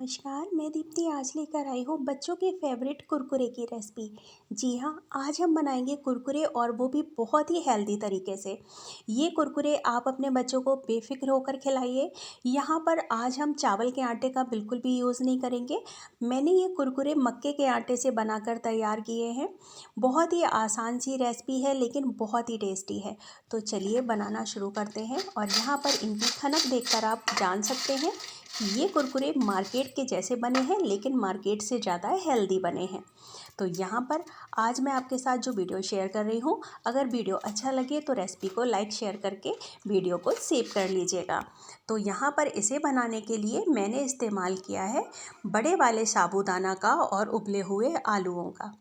नमस्कार, मैं दीप्ति आज लेकर आई हूँ बच्चों के फेवरेट कुरकुरे की रेसिपी। जी हाँ, आज हम बनाएंगे कुरकुरे और वो भी बहुत ही हेल्दी तरीके से। ये कुरकुरे आप अपने बच्चों को बेफिक्र होकर खिलाइए। यहाँ पर आज हम चावल के आटे का बिल्कुल भी यूज़ नहीं करेंगे। मैंने ये कुरकुरे मक्के के आटे से बनाकर तैयार किए हैं। बहुत ही आसान सी रेसिपी है लेकिन बहुत ही टेस्टी है। तो चलिए बनाना शुरू करते हैं और यहाँ पर इनकी खनक देखकर आप जान सकते हैं ये कुरकुरे मार्केट के जैसे बने हैं लेकिन मार्केट से ज़्यादा हेल्दी बने हैं। तो यहाँ पर आज मैं आपके साथ जो वीडियो शेयर कर रही हूँ, अगर वीडियो अच्छा लगे तो रेसिपी को लाइक शेयर करके वीडियो को सेव कर लीजिएगा। तो यहाँ पर इसे बनाने के लिए मैंने इस्तेमाल किया है बड़े वाले साबूदाना का और उबले हुए आलूओं का।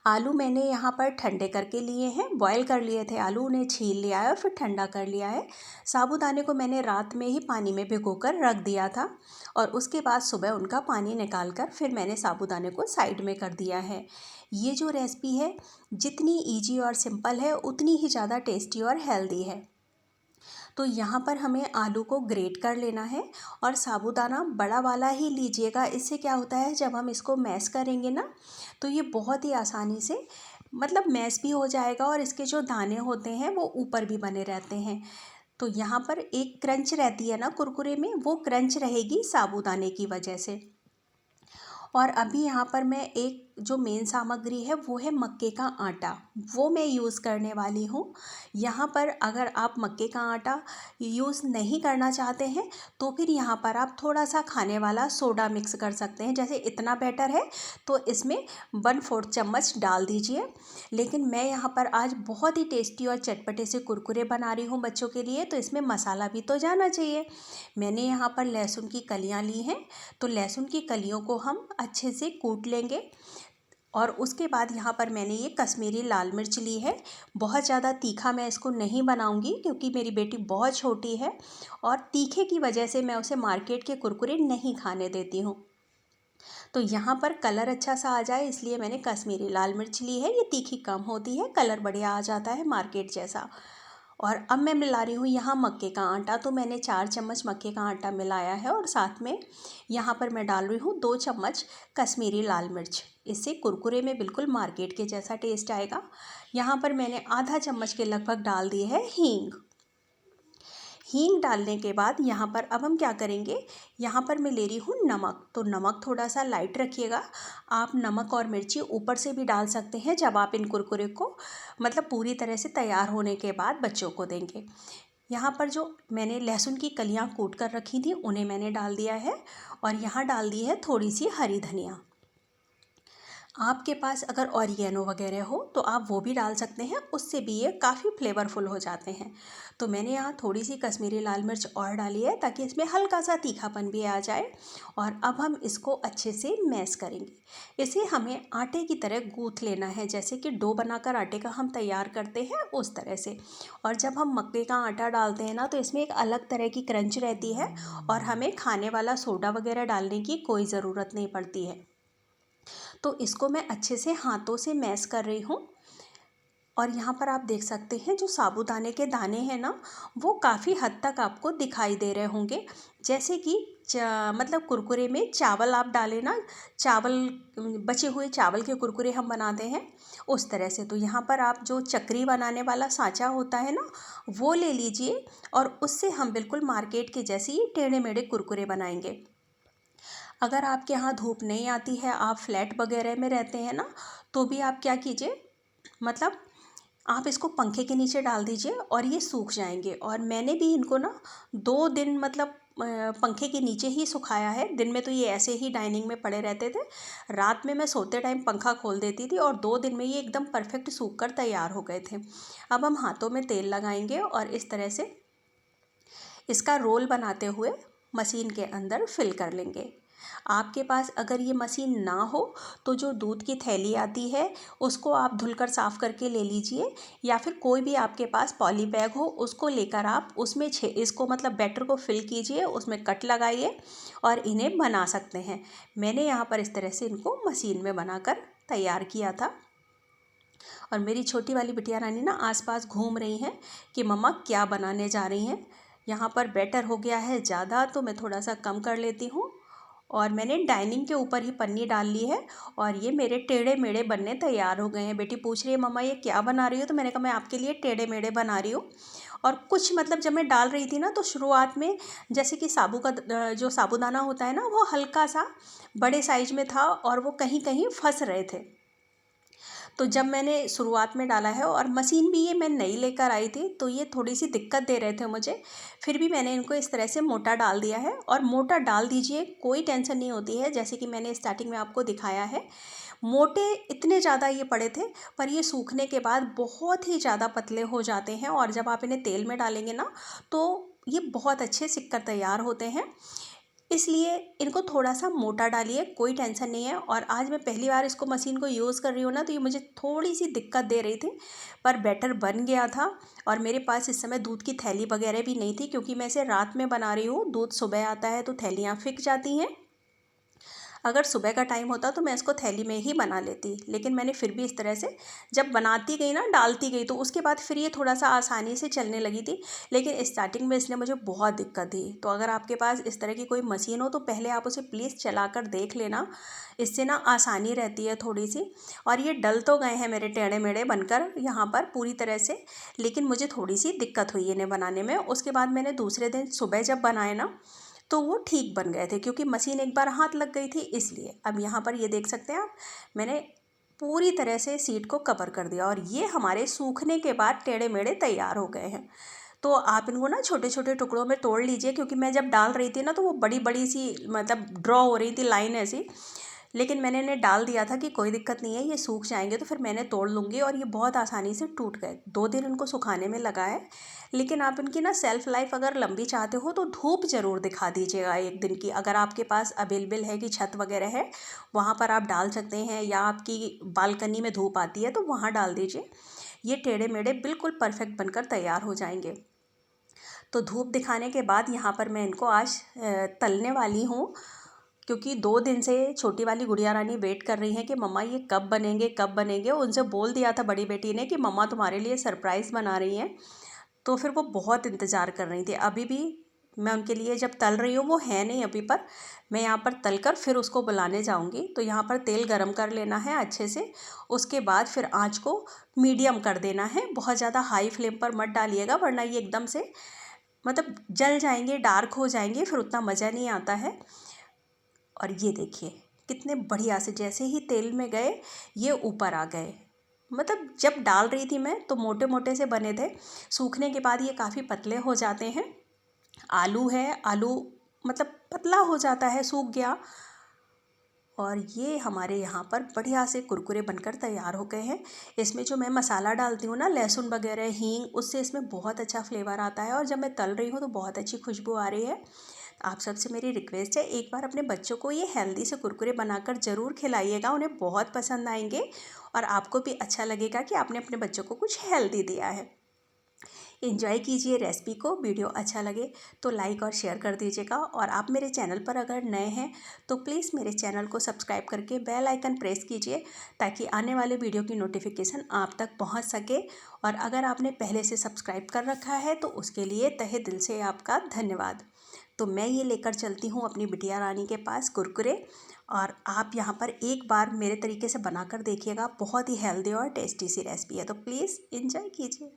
आलू मैंने यहाँ पर ठंडे करके लिए हैं, बॉयल कर लिए थे आलू, उन्हें छील लिया है और फिर ठंडा कर लिया है। साबूदाने को मैंने रात में ही पानी में भिगोकर रख दिया था और उसके बाद सुबह उनका पानी निकाल कर फिर मैंने साबूदाने को साइड में कर दिया है। ये जो रेसिपी है जितनी ईजी और सिंपल है उतनी ही ज़्यादा टेस्टी और हेल्दी है। तो यहाँ पर हमें आलू को ग्रेट कर लेना है और साबूदाना बड़ा वाला ही लीजिएगा। इससे क्या होता है जब हम इसको मैश करेंगे ना तो ये बहुत ही आसानी से मैश भी हो जाएगा और इसके जो दाने होते हैं वो ऊपर भी बने रहते हैं। तो यहाँ पर एक क्रंच रहती है ना कुरकुरे में, वो क्रंच रहेगी साबूदाने की वजह से। और अभी यहाँ पर मैं एक जो मेन सामग्री है वो है मक्के का आटा, वो मैं यूज़ करने वाली हूँ। यहाँ पर अगर आप मक्के का आटा यूज़ नहीं करना चाहते हैं तो फिर यहाँ पर आप थोड़ा सा खाने वाला सोडा मिक्स कर सकते हैं। जैसे इतना बैटर है तो इसमें 1/4 चम्मच डाल दीजिए। लेकिन मैं यहाँ पर आज बहुत ही टेस्टी और चटपटे से कुरकुरे बना रही हूँ बच्चों के लिए, तो इसमें मसाला भी तो जाना चाहिए। मैंने यहाँ पर लहसुन की कलियाँ ली हैं, तो लहसुन की कलियों को हम अच्छे से कूट लेंगे। और उसके बाद यहाँ पर मैंने ये कश्मीरी लाल मिर्च ली है। बहुत ज़्यादा तीखा मैं इसको नहीं बनाऊंगी क्योंकि मेरी बेटी बहुत छोटी है और तीखे की वजह से मैं उसे मार्केट के कुरकुरे नहीं खाने देती हूँ। तो यहाँ पर कलर अच्छा सा आ जाए इसलिए मैंने कश्मीरी लाल मिर्च ली है। ये तीखी कम होती है, कलर बढ़िया आ जाता है मार्केट जैसा। और अब मैं मिला रही हूँ यहाँ मक्के का आटा। तो मैंने 4 चम्मच मक्के का आटा मिलाया है और साथ में यहाँ पर मैं डाल रही हूँ 2 चम्मच कश्मीरी लाल मिर्च। इससे कुरकुरे में बिल्कुल मार्केट के जैसा टेस्ट आएगा। यहाँ पर मैंने आधा चम्मच के लगभग डाल दिए है हींग। हींग डालने के बाद यहाँ पर अब हम क्या करेंगे, यहाँ पर मैं ले रही हूँ नमक। तो नमक थोड़ा सा लाइट रखिएगा। आप नमक और मिर्ची ऊपर से भी डाल सकते हैं जब आप इन कुरकुरे को पूरी तरह से तैयार होने के बाद बच्चों को देंगे। यहाँ पर जो मैंने लहसुन की कलियाँ कूट कर रखी थी उन्हें मैंने डाल दिया है और यहाँ डाल दी है थोड़ी सी हरी धनिया। आपके पास अगर ऑरिगेनो वगैरह हो तो आप वो भी डाल सकते हैं, उससे भी ये काफ़ी फ्लेवरफुल हो जाते हैं। तो मैंने यहाँ थोड़ी सी कश्मीरी लाल मिर्च और डाली है ताकि इसमें हल्का सा तीखापन भी आ जाए। और अब हम इसको अच्छे से मैश करेंगे। इसे हमें आटे की तरह गूँथ लेना है, जैसे कि डो बनाकर आटे का हम तैयार करते हैं उस तरह से। और जब हम मक्के का आटा डालते हैं ना तो इसमें एक अलग तरह की क्रंच रहती है और हमें खाने वाला सोडा वगैरह डालने की कोई ज़रूरत नहीं पड़ती है। तो इसको मैं अच्छे से हाथों से मैश कर रही हूँ। और यहाँ पर आप देख सकते हैं जो साबूदाने के दाने हैं ना वो काफ़ी हद तक आपको दिखाई दे रहे होंगे। जैसे कि कुरकुरे में चावल आप डालें ना, चावल बचे हुए चावल के कुरकुरे हम बनाते हैं उस तरह से। तो यहाँ पर आप जो चकरी बनाने वाला सांचा होता है ना वो ले लीजिए और उससे हम बिल्कुल मार्केट के जैसे ही टेढ़े मेढ़े कुरकुरे बनाएंगे। अगर आपके यहाँ धूप नहीं आती है, आप फ्लैट वगैरह में रहते हैं ना, तो भी आप क्या कीजिए, मतलब आप इसको पंखे के नीचे डाल दीजिए और ये सूख जाएंगे। और मैंने भी इनको ना 2 दिन पंखे के नीचे ही सुखाया है। दिन में तो ये ऐसे ही डाइनिंग में पड़े रहते थे, रात में मैं सोते टाइम पंखा खोल देती थी और 2 दिन में ये एकदम परफेक्ट सूख कर तैयार हो गए थे। अब हम हाथों में तेल लगाएंगे और इस तरह से इसका रोल बनाते हुए मशीन के अंदर फिल कर लेंगे। आपके पास अगर ये मशीन ना हो तो जो दूध की थैली आती है उसको आप धुलकर साफ़ करके ले लीजिए, या फिर कोई भी आपके पास पॉली बैग हो उसको लेकर आप उसमें इसको बैटर को फिल कीजिए, उसमें कट लगाइए और इन्हें बना सकते हैं। मैंने यहाँ पर इस तरह से इनको मशीन में बनाकर तैयार किया था। और मेरी छोटी वाली बिटिया रानी ना आसपास घूम रही हैं कि मम्मा क्या बनाने जा रही हैं। यहाँ पर बैटर हो गया है ज़्यादा तो मैं थोड़ा सा कम कर लेती हूँ और मैंने डाइनिंग के ऊपर ही पन्नी डाल ली है और ये मेरे टेढ़े मेढ़े बनने तैयार हो गए हैं। बेटी पूछ रही है मम्मा ये क्या बना रही हो, तो मैंने कहा मैं आपके लिए टेढ़े मेढ़े बना रही हूँ। और कुछ मतलब जब मैं डाल रही थी ना तो शुरुआत में जैसे कि जो साबूदाना होता है ना वो हल्का सा बड़े साइज में था और वो कहीं कहीं फंस रहे थे। तो जब मैंने शुरुआत में डाला है, और मशीन भी ये मैं नई लेकर आई थी तो ये थोड़ी सी दिक्कत दे रहे थे मुझे, फिर भी मैंने इनको इस तरह से मोटा डाल दिया है। और मोटा डाल दीजिए, कोई टेंशन नहीं होती है। जैसे कि मैंने स्टार्टिंग में आपको दिखाया है, मोटे इतने ज़्यादा ये पड़े थे, पर ये सूखने के बाद बहुत ही ज़्यादा पतले हो जाते हैं और जब आप इन्हें तेल में डालेंगे ना तो ये बहुत अच्छे सिककर तैयार होते हैं। इसलिए इनको थोड़ा सा मोटा डालिए, कोई टेंशन नहीं है। और आज मैं पहली बार इसको मशीन को यूज़ कर रही हूँ ना, तो ये मुझे थोड़ी सी दिक्कत दे रही थी, पर बैटर बन गया था। और मेरे पास इस समय दूध की थैली वगैरह भी नहीं थी, क्योंकि मैं इसे रात में बना रही हूँ, दूध सुबह आता है तो थैलियाँ फिक जाती हैं। अगर सुबह का टाइम होता तो मैं इसको थैली में ही बना लेती, लेकिन मैंने फिर भी इस तरह से जब बनाती गई ना, डालती गई, तो उसके बाद फिर ये थोड़ा सा आसानी से चलने लगी थी। लेकिन स्टार्टिंग में इसने मुझे बहुत दिक्कत दी। तो अगर आपके पास इस तरह की कोई मशीन हो तो पहले आप उसे प्लीज़ चला कर देख लेना, इससे ना आसानी रहती है थोड़ी सी। और ये डल तो गए हैं मेरे टेढ़े मेढ़े बनकर यहाँ पर पूरी तरह से, लेकिन मुझे थोड़ी सी दिक्कत हुई इन्हें बनाने में। उसके बाद मैंने दूसरे दिन सुबह जब बनाए ना तो वो ठीक बन गए थे, क्योंकि मशीन एक बार हाथ लग गई थी इसलिए। अब यहाँ पर ये देख सकते हैं आप, मैंने पूरी तरह से सीट को कवर कर दिया और ये हमारे सूखने के बाद टेढ़े मेढ़े तैयार हो गए हैं। तो आप इनको ना छोटे छोटे टुकड़ों में तोड़ लीजिए, क्योंकि मैं जब डाल रही थी ना तो वो बड़ी बड़ी सी मतलब ड्रॉ हो रही थी लाइन ऐसी। लेकिन मैंने इन्हें डाल दिया था कि कोई दिक्कत नहीं है, ये सूख जाएंगे तो फिर मैंने तोड़ लूँगी। और ये बहुत आसानी से टूट गए। 2 दिन इनको सुखाने में लगा है। लेकिन आप इनकी ना सेल्फ़ लाइफ अगर लंबी चाहते हो तो धूप ज़रूर दिखा दीजिएगा 1 दिन की। अगर आपके पास अवेलेबल है कि छत वगैरह है, वहाँ पर आप डाल सकते हैं, या आपकी बालकनी में धूप आती है तो वहाँ डाल दीजिए। ये टेढ़े मेढ़े बिल्कुल परफेक्ट बनकर तैयार हो जाएंगे। तो धूप दिखाने के बाद यहाँ पर मैं इनको आज तलने वाली हूँ, क्योंकि 2 दिन से छोटी वाली गुड़िया रानी वेट कर रही हैं कि मम्मा ये कब बनेंगे कब बनेंगे। उनसे बोल दिया था बड़ी बेटी ने कि मम्मा तुम्हारे लिए सरप्राइज़ बना रही हैं, तो फिर वो बहुत इंतज़ार कर रही थी। अभी भी मैं उनके लिए जब तल रही हूँ, वो है नहीं अभी, पर मैं यहाँ पर तल कर फिर उसको बुलाने जाऊँगी। तो यहाँ पर तेल गरम कर लेना है अच्छे से, उसके बाद फिर आँच को मीडियम कर देना है। बहुत ज़्यादा हाई फ्लेम पर मत डालिएगा, वरना ये एकदम से मतलब जल जाएंगे, डार्क हो जाएंगे, फिर उतना मज़ा नहीं आता है। और ये देखिए कितने बढ़िया से जैसे ही तेल में गए ये ऊपर आ गए। मतलब जब डाल रही थी मैं तो मोटे मोटे से बने थे, सूखने के बाद ये काफ़ी पतले हो जाते हैं। आलू है, आलू मतलब पतला हो जाता है, सूख गया। और ये हमारे यहाँ पर बढ़िया से कुरकुरे बनकर तैयार हो गए हैं। इसमें जो मैं मसाला डालती हूँ ना, लहसुन वगैरह, हींग, उससे इसमें बहुत अच्छा फ्लेवर आता है। और जब मैं तल रही हूँ तो बहुत अच्छी खुशबू आ रही है। आप सबसे मेरी रिक्वेस्ट है, एक बार अपने बच्चों को ये हेल्दी से कुरकुरे बनाकर ज़रूर खिलाइएगा, उन्हें बहुत पसंद आएंगे और आपको भी अच्छा लगेगा कि आपने अपने बच्चों को कुछ हेल्दी दिया है। एंजॉय कीजिए रेसिपी को। वीडियो अच्छा लगे तो लाइक और शेयर कर दीजिएगा। और आप मेरे चैनल पर अगर नए हैं तो प्लीज़ मेरे चैनल को सब्सक्राइब करके बेल आइकन प्रेस कीजिए, ताकि आने वाले वीडियो की नोटिफिकेशन आप तक पहुंच सके। और अगर आपने पहले से सब्सक्राइब कर रखा है तो उसके लिए तहे दिल से आपका धन्यवाद। तो मैं ये लेकर चलती हूँ अपनी बिटिया रानी के पास कुरकुरे, और आप यहाँ पर एक बार मेरे तरीके से बनाकर देखिएगा। बहुत ही हेल्दी और टेस्टी सी रेसिपी है, तो प्लीज़ एंजॉय कीजिए।